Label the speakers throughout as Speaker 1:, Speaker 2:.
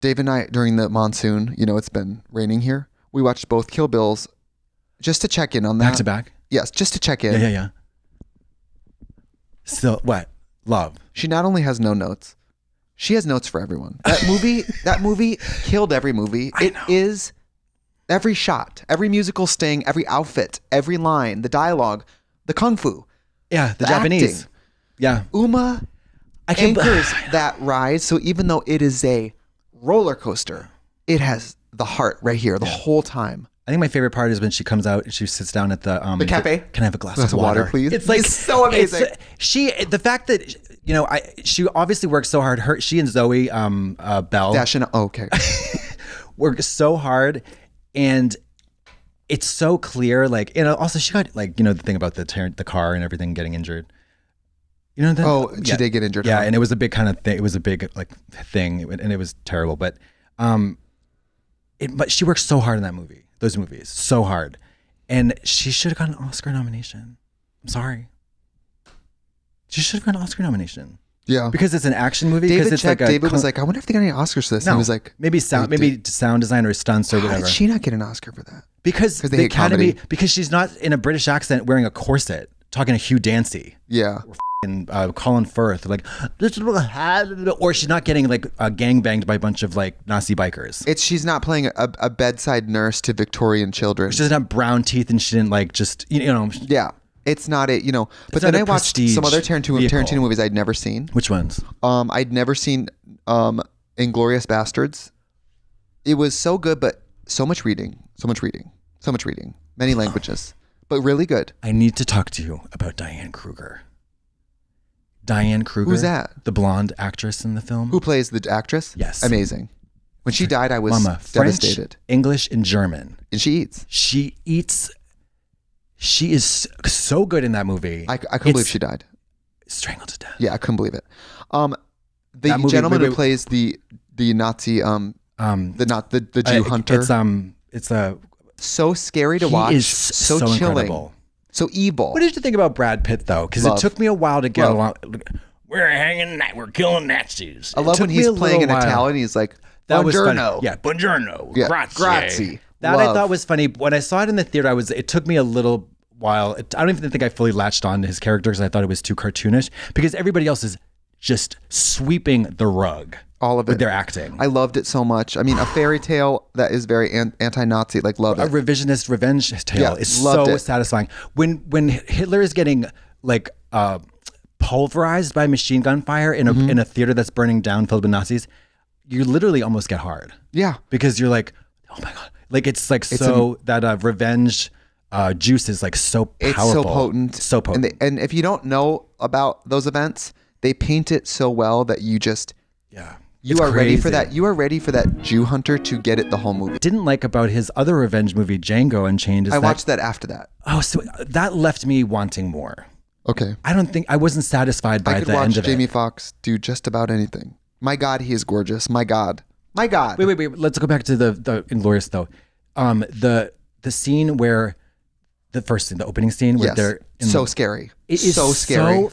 Speaker 1: Dave and I, during the monsoon, you know, it's been raining here. We watched both Kill Bills just to check in on that.
Speaker 2: Back to back?
Speaker 1: Yes, just to check in.
Speaker 2: Yeah. Still, what? Love.
Speaker 1: She not only has no notes, she has notes for everyone. That movie killed every movie. It is every shot, every musical sting, every outfit, every line, the dialogue, the kung fu.
Speaker 2: Yeah, the Japanese.
Speaker 1: Acting.
Speaker 2: Yeah.
Speaker 1: Uma anchors that ride. So even though it is a roller coaster, it has the heart right here the whole time.
Speaker 2: I think my favorite part is when she comes out and she sits down at the
Speaker 1: cafe.
Speaker 2: Can I have a glass of water,
Speaker 1: please?
Speaker 2: It's like
Speaker 1: so amazing.
Speaker 2: The fact that she obviously works so hard. She and Zoe Bell work so hard, and it's so clear. Like, you know, also she got like, you know, the thing about the car and everything getting injured. You know that?
Speaker 1: She did get injured.
Speaker 2: Yeah, and it was a big kind of thing. It was a big like thing, and it was terrible. But but she worked so hard in those movies, so hard, and she should have got an Oscar nomination. I'm sorry. She should have got an Oscar nomination.
Speaker 1: Yeah,
Speaker 2: because it's an action movie.
Speaker 1: David
Speaker 2: David
Speaker 1: was like, I wonder if they got any Oscars for this.
Speaker 2: No,
Speaker 1: and he was like,
Speaker 2: maybe sound design or stunts or whatever.
Speaker 1: How did she not get an Oscar for that?
Speaker 2: Because the Academy, because she's not in a British accent wearing a corset talking to Hugh Dancy.
Speaker 1: Yeah.
Speaker 2: And Colin Firth, like, or she's not getting like gang banged by a bunch of like Nazi bikers.
Speaker 1: She's not playing a bedside nurse to Victorian children.
Speaker 2: She doesn't have brown teeth, and she didn't like just you know.
Speaker 1: Yeah, it's not a But then I watched some other Tarantino movies I'd never seen.
Speaker 2: Which ones?
Speaker 1: I'd never seen Inglourious Basterds. It was so good, but so much reading, many languages, but really good.
Speaker 2: I need to talk to you about Diane Kruger. Diane Kruger.
Speaker 1: Who's that?
Speaker 2: The blonde actress in the film.
Speaker 1: Who plays the actress?
Speaker 2: Yes.
Speaker 1: Amazing. When she died, I was devastated.
Speaker 2: French, English, and German.
Speaker 1: And she eats.
Speaker 2: She is so good in that movie.
Speaker 1: I couldn't believe she died.
Speaker 2: Strangled to death.
Speaker 1: Yeah, I couldn't believe it. The gentleman who plays the Nazi, the Jew hunter.
Speaker 2: It's
Speaker 1: so scary to watch.
Speaker 2: Is
Speaker 1: so chilling.
Speaker 2: Incredible.
Speaker 1: So evil.
Speaker 2: What did you think about Brad Pitt though? Because it took me a while to get along. We're killing Nazis.
Speaker 1: I love when he's playing in Italian. He's like,
Speaker 2: that was funny.
Speaker 1: Buongiorno.
Speaker 2: Yeah, buongiorno.
Speaker 1: Yeah.
Speaker 2: Grazie. That I thought was funny. When I saw it in the theater, it took me a little while. I don't even think I fully latched on to his character because I thought it was too cartoonish. Because everybody else is just sweeping the rug.
Speaker 1: All of it.
Speaker 2: With their acting.
Speaker 1: I loved it so much. I mean, a fairy tale that is very anti-Nazi, like love it.
Speaker 2: A revisionist revenge tale is so satisfying. When Hitler is getting like pulverized by machine gun fire in a theater that's burning down filled with Nazis, you literally almost get hard.
Speaker 1: Yeah.
Speaker 2: Because you're like, oh my God. Like it's like that revenge juice is like so powerful.
Speaker 1: It's so potent.
Speaker 2: So potent.
Speaker 1: And if you don't know about those events, they paint it so well that you just...
Speaker 2: Yeah.
Speaker 1: You are ready for that. You are ready for that Jew hunter to get it the whole movie.
Speaker 2: Didn't like about his other revenge movie, Django Unchained. I
Speaker 1: watched that after that.
Speaker 2: Oh, so that left me wanting more.
Speaker 1: Okay.
Speaker 2: I wasn't satisfied by the end of it. I could watch
Speaker 1: Jamie Foxx do just about anything. My God, he is gorgeous. My God. My God.
Speaker 2: Wait. Let's go back to the Inglourious though. The scene where the opening scene where they're
Speaker 1: so scary.
Speaker 2: It is so scary.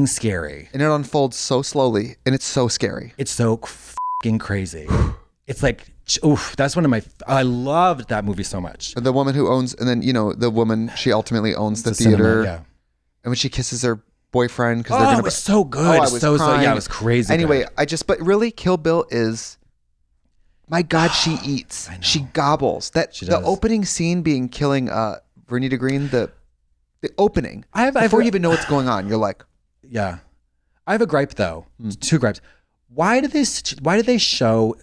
Speaker 2: Scary,
Speaker 1: and it unfolds so slowly, and it's so scary.
Speaker 2: It's so fucking crazy. It's like, oof, that's one of my. I loved that movie so much.
Speaker 1: The woman who owns, and then the woman, she ultimately owns the theater.
Speaker 2: Cinema, yeah.
Speaker 1: And when she kisses her boyfriend, because they're gonna.
Speaker 2: It was so good.
Speaker 1: I was crying.
Speaker 2: It was crazy.
Speaker 1: Anyway, but really, Kill Bill is. My God, she eats. She gobbles. The opening scene being killing Vernita Green. The opening. Before you even know what's going on, you're like.
Speaker 2: Yeah, I have a gripe though. Two gripes. Why did they show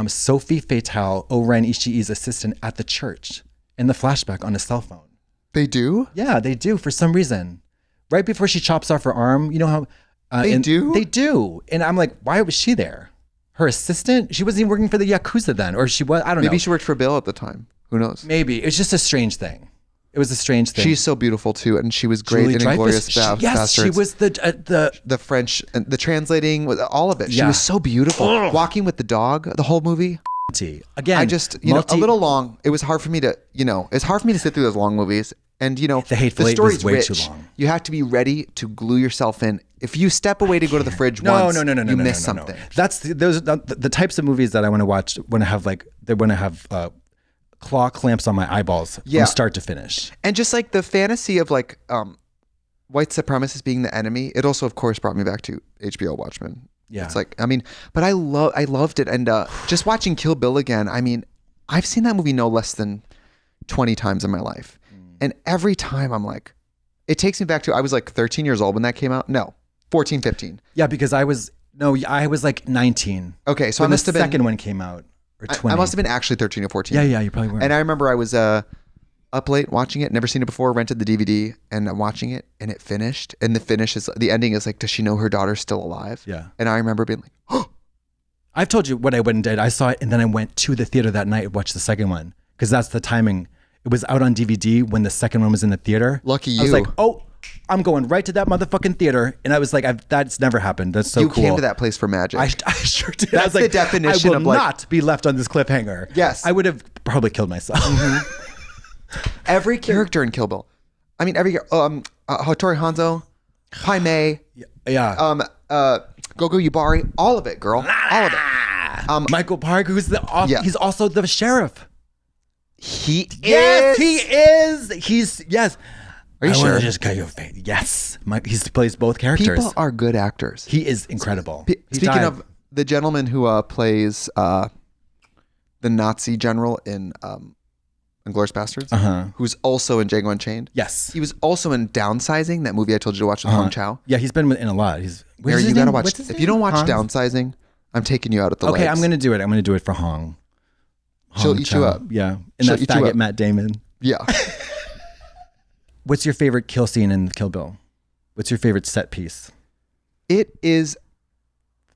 Speaker 2: Sophie Fatale, O-Ren Ishii's assistant, at the church in the flashback on a cell phone?
Speaker 1: They do?
Speaker 2: Yeah, they do for some reason. Right before she chops off her arm, you know how
Speaker 1: they do?
Speaker 2: They do, and I'm like, why was she there? Her assistant? She wasn't even working for the Yakuza then, or she was. I don't know.
Speaker 1: Maybe she worked for Bill at the time. Who knows?
Speaker 2: Maybe it's just a strange thing. It was a strange thing.
Speaker 1: She's so beautiful too, and she was great in Inglourious Basterds.
Speaker 2: Yes, she was the
Speaker 1: French, the translating, all of it. She was so beautiful. Walking with the dog, the whole movie.
Speaker 2: Again,
Speaker 1: I just a little long. It was hard for me to, it's hard for me to sit through those long movies And
Speaker 2: The Hateful Eight was way too long.
Speaker 1: You have to be ready to glue yourself in. If you step away to go to the fridge once, you miss something.
Speaker 2: That's those the types of movies that I want to watch when I have claw clamps on my eyeballs from start to finish.
Speaker 1: And just like the fantasy of like white supremacists being the enemy, it also of course brought me back to HBO Watchmen.
Speaker 2: Yeah.
Speaker 1: It's like, I mean, but I loved it. And just watching Kill Bill again, I mean, I've seen that movie no less than 20 times in my life. And every time I'm like, it takes me back to, I was like 13 years old when that came out. No, 14, 15.
Speaker 2: Yeah, because I was like 19.
Speaker 1: Okay, so
Speaker 2: when
Speaker 1: I must have been.
Speaker 2: The second one came out, or 20.
Speaker 1: I must have been actually 13 or 14.
Speaker 2: Yeah, you probably were.
Speaker 1: And I remember I was up late watching it, never seen it before, rented the DVD, and I'm watching it, and it finished. And the ending is like, does she know her daughter's still alive?
Speaker 2: Yeah.
Speaker 1: And I remember being like, oh.
Speaker 2: I've told you what I went and did. I saw it, and then I went to the theater that night and watched the second one, because that's the timing. It was out on DVD when the second one was in the theater.
Speaker 1: Lucky you.
Speaker 2: I was like, oh, I'm going right to that motherfucking theater. And I was like, that's never happened. That's so cool.
Speaker 1: You came to that place for magic.
Speaker 2: I sure did.
Speaker 1: That's
Speaker 2: I was like,
Speaker 1: the definition
Speaker 2: I will
Speaker 1: of like,
Speaker 2: not be left on this cliffhanger.
Speaker 1: Yes.
Speaker 2: I would have probably killed myself.
Speaker 1: Every character in Kill Bill. I mean, every Hattori Hanzo, Pai Mei, Gogo Yubari, all of it, girl. All of it.
Speaker 2: Michael Park, who's he's also the sheriff.
Speaker 1: He
Speaker 2: is. Yes.
Speaker 1: Are you sure?
Speaker 2: Just cut your face. Yes. He plays both characters.
Speaker 1: People are good actors.
Speaker 2: He is incredible.
Speaker 1: Speaking of the gentleman who plays the Nazi general in Inglourious Basterds, who's also in Django Unchained.
Speaker 2: Yes.
Speaker 1: He was also in Downsizing, that movie I told you to watch with Hong Chow.
Speaker 2: Yeah, he's been in a lot.
Speaker 1: Mary, you gotta watch. If you don't watch Downsizing, I'm taking you out at the legs.
Speaker 2: Okay, I'm gonna do it. I'm gonna do it for Hong.
Speaker 1: She'll eat you up.
Speaker 2: Yeah. And that faggot Matt Damon.
Speaker 1: Yeah.
Speaker 2: What's your favorite kill scene in Kill Bill? What's your favorite set piece?
Speaker 1: It is.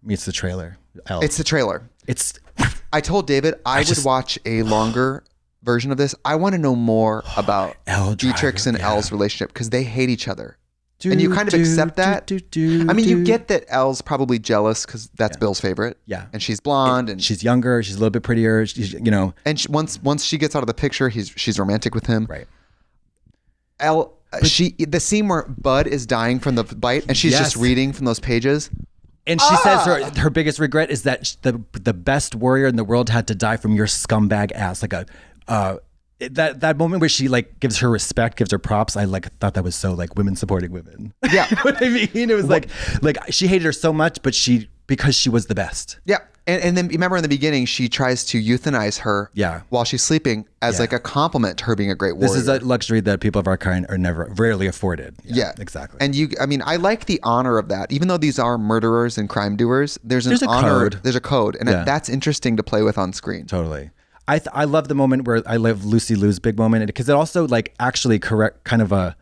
Speaker 2: It's the trailer.
Speaker 1: It's the trailer. I told David I would watch a longer version of this. I want to know more about Dietrich's and Elle's relationship, because they hate each other. And you kind of accept that. I mean, you get that Elle's probably jealous because that's Bill's favorite.
Speaker 2: Yeah.
Speaker 1: And she's blonde. And
Speaker 2: she's younger. She's a little bit prettier.
Speaker 1: And once she gets out of the picture, she's romantic with him.
Speaker 2: Right.
Speaker 1: Elle, the scene where Bud is dying from the bite and she's just reading from those pages.
Speaker 2: And she says her biggest regret is that the best warrior in the world had to die from your scumbag ass. Like that moment where she like gives her respect, gives her props. I thought that was so like women supporting women.
Speaker 1: Yeah.
Speaker 2: You know what I mean? It was like she hated her so much, but because she was the best.
Speaker 1: Yeah. And then remember in the beginning, she tries to euthanize her while she's sleeping as like a compliment to her being a great warrior.
Speaker 2: This is a luxury that people of our kind are rarely afforded.
Speaker 1: Yeah,
Speaker 2: exactly.
Speaker 1: And I like the honor of that. Even though these are murderers and crime doers, there's a honor. There's a code. And that's interesting to play with on screen.
Speaker 2: Totally. I love the moment where I love Lucy Liu's big moment, because it also like actually correct kind of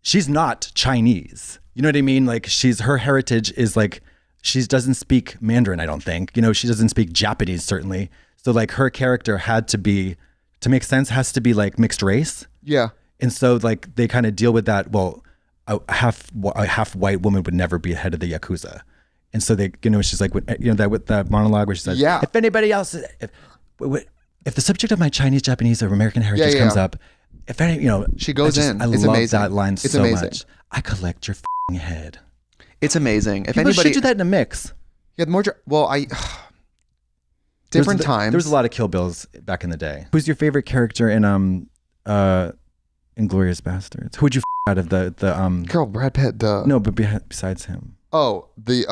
Speaker 2: she's not Chinese. You know what I mean? Like her heritage is like, she doesn't speak Mandarin, I don't think. She doesn't speak Japanese, certainly. So like her character had to be, to make sense, has to be like mixed race.
Speaker 1: Yeah.
Speaker 2: And so like they kind of deal with that. Well, a half white woman would never be head of the Yakuza. And so they, she's like, that with that monologue where she says, if anybody else, if the subject of my Chinese, Japanese, or American heritage comes up, if any,
Speaker 1: she goes in.
Speaker 2: I
Speaker 1: it's
Speaker 2: love
Speaker 1: amazing.
Speaker 2: that line so much. I collect your head.
Speaker 1: It's amazing. If
Speaker 2: People
Speaker 1: anybody
Speaker 2: should do that in a mix.
Speaker 1: Yeah, more. Different times.
Speaker 2: There was a lot of Kill Bills back in the day. Who's your favorite character in Inglourious Basterds? Who would you out of the
Speaker 1: Girl, Brad Pitt.
Speaker 2: No, but besides him.
Speaker 1: Oh, the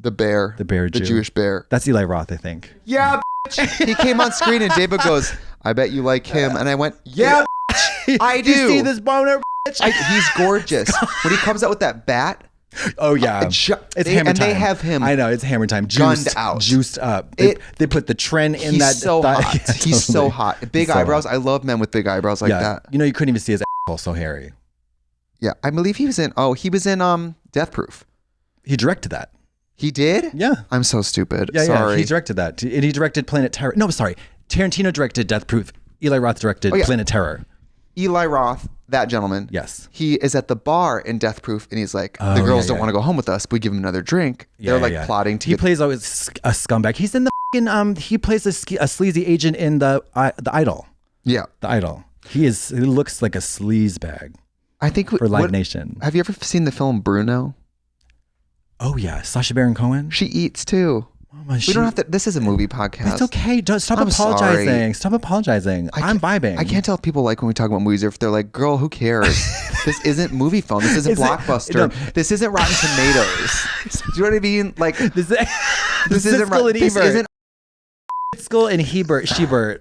Speaker 1: bear.
Speaker 2: The bear Jew.
Speaker 1: The Jewish bear.
Speaker 2: That's Eli Roth, I think.
Speaker 1: Yeah. He came on screen and David goes, "I bet you like him," and I went, "Yeah, I do."
Speaker 2: You see this boner?
Speaker 1: He's gorgeous. When he comes out with that bat.
Speaker 2: Oh yeah, it's hammer time.
Speaker 1: And they have him.
Speaker 2: I know, it's hammer time.
Speaker 1: Gunned out,
Speaker 2: juiced up. They put the trend in
Speaker 1: he's
Speaker 2: that.
Speaker 1: So hot. Yeah, totally. He's so hot. Big eyebrows. Hot. I love men with big eyebrows like that.
Speaker 2: You couldn't even see his asshole, so hairy.
Speaker 1: Yeah, I believe he was in Death Proof.
Speaker 2: He directed that.
Speaker 1: He did?
Speaker 2: Yeah.
Speaker 1: I'm so stupid.
Speaker 2: Yeah,
Speaker 1: sorry.
Speaker 2: Yeah. He directed that. And he directed Planet Terror. No, sorry. Tarantino directed Death Proof. Eli Roth directed Planet Terror.
Speaker 1: Eli Roth, that gentleman.
Speaker 2: Yes.
Speaker 1: He is at the bar in Death Proof, and he's like, the girls don't want to go home with us, but we give him another drink. They're plotting to.
Speaker 2: He plays always a scumbag. He's in the he plays a sleazy agent in the Idol.
Speaker 1: Yeah.
Speaker 2: The Idol. He looks like a sleaze bag.
Speaker 1: I think
Speaker 2: for Live Nation.
Speaker 1: Have you ever seen the film Bruno?
Speaker 2: Oh yeah, Sacha Baron Cohen.
Speaker 1: She eats too. We don't have to. This is a movie podcast.
Speaker 2: It's okay. Stop apologizing. Sorry. Stop apologizing. I'm vibing.
Speaker 1: I can't tell if people like when we talk about movies or if they're like, "Girl, who cares?" This isn't movie phone. This isn't Blockbuster. This isn't Rotten Tomatoes. Do you know what I mean? Like this isn't
Speaker 2: Siskel and Shebert.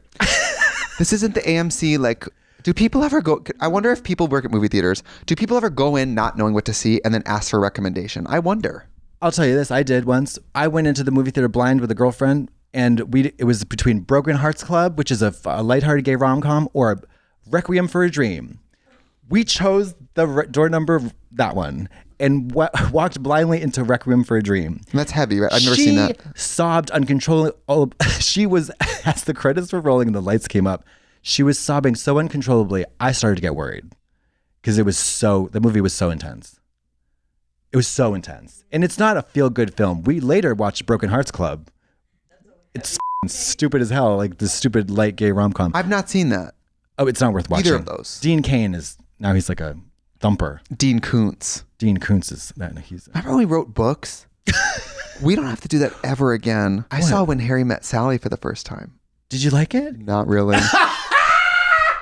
Speaker 1: This isn't the AMC. Like, do people ever go? I wonder if people work at movie theaters. Do people ever go in not knowing what to see and then ask for a recommendation? I wonder.
Speaker 2: I'll tell you this. I did once. I went into the movie theater blind with a girlfriend, and it was between Broken Hearts Club, which is a lighthearted gay rom-com, or Requiem for a Dream. We chose the door number of that one and walked blindly into Requiem for a Dream.
Speaker 1: And that's heavy, right? I've never seen that.
Speaker 2: She sobbed uncontrollably. She was, as the credits were rolling and the lights came up, she was sobbing so uncontrollably, I started to get worried because the movie was so intense. It was so intense. And it's not a feel-good film. We later watched Broken Hearts Club. It's stupid as hell, like the stupid light gay rom-com.
Speaker 1: I've not seen that.
Speaker 2: Oh, it's not worth watching.
Speaker 1: Either of those.
Speaker 2: Dean Cain now he's like a thumper.
Speaker 1: Dean Koontz.
Speaker 2: Remember
Speaker 1: when we wrote books? We don't have to do that ever again. I saw When Harry Met Sally for the first time.
Speaker 2: Did you like it?
Speaker 1: Not really.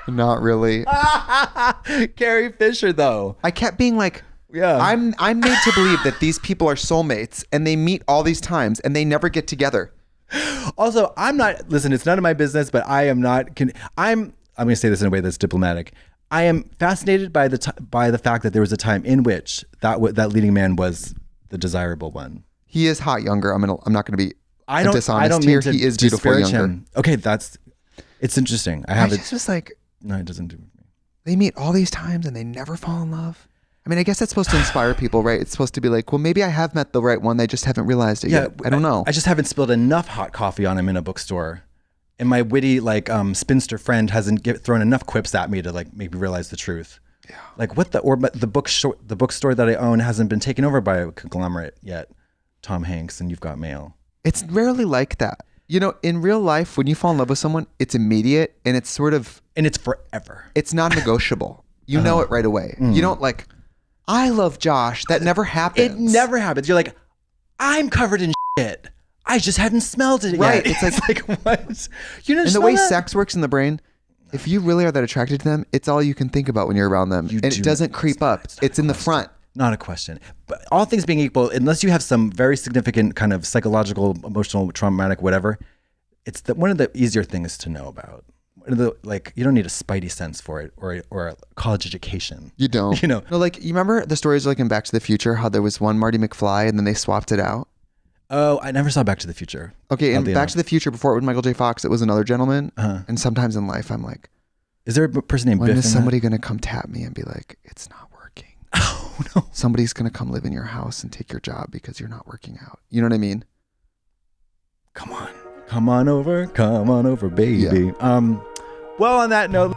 Speaker 1: Not really.
Speaker 2: Carrie Fisher, though.
Speaker 1: I kept being like,
Speaker 2: yeah,
Speaker 1: I'm made to believe that these people are soulmates and they meet all these times and they never get together.
Speaker 2: Also, listen, it's none of my business, but I am not, I'm going to say this in a way that's diplomatic. I am fascinated by the fact that there was a time in which that leading man was the desirable one.
Speaker 1: He is hot younger. I'm not going to be dishonest
Speaker 2: I don't
Speaker 1: here.
Speaker 2: Mean to
Speaker 1: he is beautiful younger.
Speaker 2: Him. Okay, it's interesting.
Speaker 1: It's just like,
Speaker 2: no, it doesn't do it for me.
Speaker 1: They meet all these times and they never fall in love. I mean, I guess that's supposed to inspire people, right? It's supposed to be like, well, maybe I have met the right one. They just haven't realized it yet. I don't know.
Speaker 2: I just haven't spilled enough hot coffee on him in a bookstore. And my witty, spinster friend hasn't thrown enough quips at me to make me realize the truth.
Speaker 1: Yeah.
Speaker 2: Like the bookstore that I own hasn't been taken over by a conglomerate yet. Tom Hanks and You've Got Mail.
Speaker 1: It's rarely like that. You know, in real life, when you fall in love with someone, it's immediate and it's sort of...
Speaker 2: And it's forever.
Speaker 1: It's non-negotiable. You know it right away. You don't I love Josh. That never happens.
Speaker 2: It never happens. You're like, I'm covered in shit. I just haven't smelled it
Speaker 1: right.
Speaker 2: yet.
Speaker 1: It's like
Speaker 2: what? You
Speaker 1: and the way sex works in the brain, if you really are that attracted to them, it's all you can think about when you're around them. And it doesn't creep up. It's in the front.
Speaker 2: Not a question. But all things being equal, unless you have some very significant kind of psychological, emotional, traumatic, whatever, it's one of the easier things to know about. You don't need a spidey sense for it or a college education.
Speaker 1: You don't.
Speaker 2: You know.
Speaker 1: No, you remember the stories in Back to the Future, how there was one Marty McFly and then they swapped it out?
Speaker 2: Oh, I never saw Back to the Future.
Speaker 1: Okay, and Back to the Future, before it was Michael J. Fox, it was another gentleman. And sometimes in life, I'm like,
Speaker 2: is there a person named Biff?
Speaker 1: When is somebody going to come tap me and be like, it's not working?
Speaker 2: Oh, no.
Speaker 1: Somebody's going to come live in your house and take your job because you're not working out. You know what I mean?
Speaker 2: Come on over, baby. Yeah. Well, on that note...